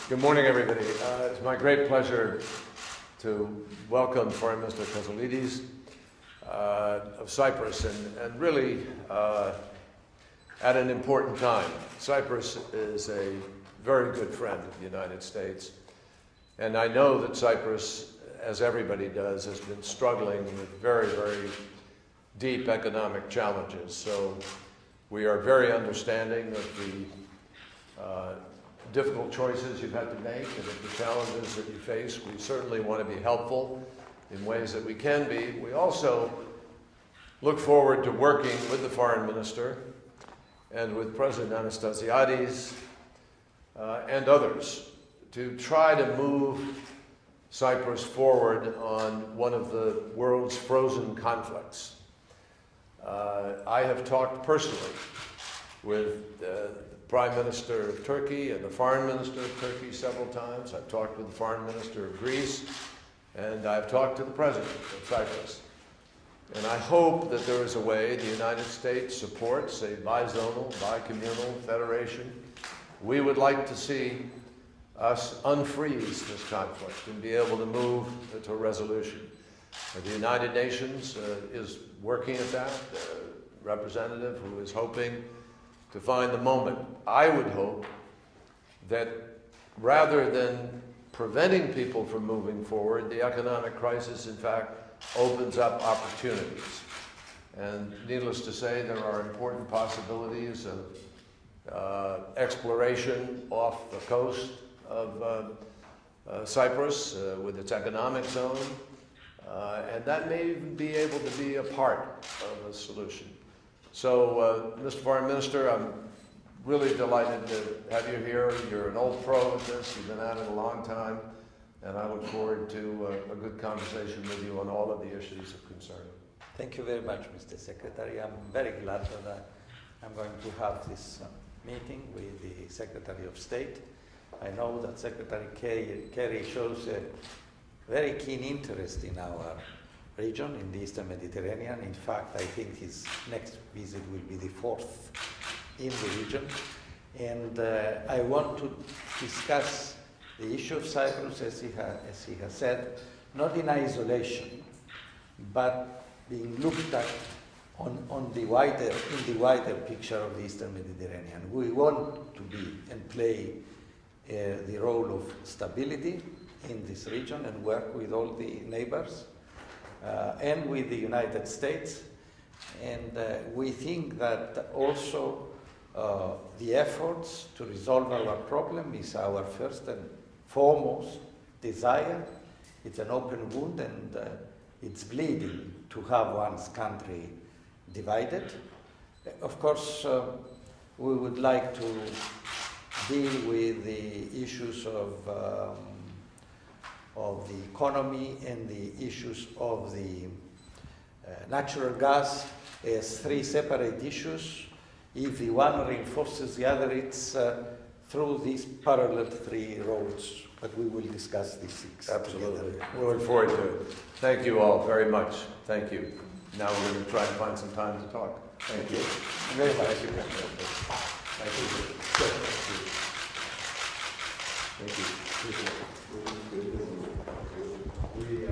Good morning, everybody. It's my great pleasure to welcome Foreign Minister Kasoulides of Cyprus, and really at an important time. Cyprus is a very good friend of the United States, and I know that Cyprus, as everybody does, has been struggling with very, very deep economic challenges. So we are very understanding of the difficult choices you've had to make and of the challenges that you face. We certainly want to be helpful in ways that we can be. We also look forward to working with the Foreign Minister and with President Anastasiades and others to try to move Cyprus forward on one of the world's frozen conflicts. I have talked personally with the Prime Minister of Turkey and the Foreign Minister of Turkey several times. I've talked with the Foreign Minister of Greece, and I've talked to the President of Cyprus. And I hope that there is a way the United States supports a bizonal, bicommunal federation. We would like to see us unfreeze this conflict and be able to move to a resolution. The United Nations is working at that. A representative who is hoping to find the moment. I would hope that rather than preventing people from moving forward, the economic crisis, in fact, opens up opportunities. And needless to say, there are important possibilities of exploration off the coast of Cyprus with its economic zone, and that may even be able to be a part of a solution. So, Mr. Foreign Minister, I'm really delighted to have you here. You're an old pro at this. You've been at it a long time, and I look forward to a good conversation with you on all of the issues of concern. Thank you very much, Mr. Secretary. I'm very glad that I'm going to have this meeting with the Secretary of State. I know that Secretary Kerry shows a very keen interest in our region, in the Eastern Mediterranean. In fact, I think his next visit will be the 4th in the region. And I want to discuss the issue of Cyprus, as he has said, not in isolation, but being looked at in the wider picture of the Eastern Mediterranean. We want to be and play the role of stability in this region and work with all the neighbors and with the United States. And we think that also the efforts to resolve our problem is our first and foremost desire. It's an open wound, and it's bleeding to have one's country divided. Of course, we would like to deal with the issues of the economy and the issues of the natural gas as three separate issues. If the one reinforces the other, it's through these parallel three roads. But we will discuss these six. Absolutely. Together. We look forward to it. Thank you all very much. Thank you. Now we're going to try to find some time to talk. Thank you. Very much. Thank you. Thank you. Thank you. Appreciate it. We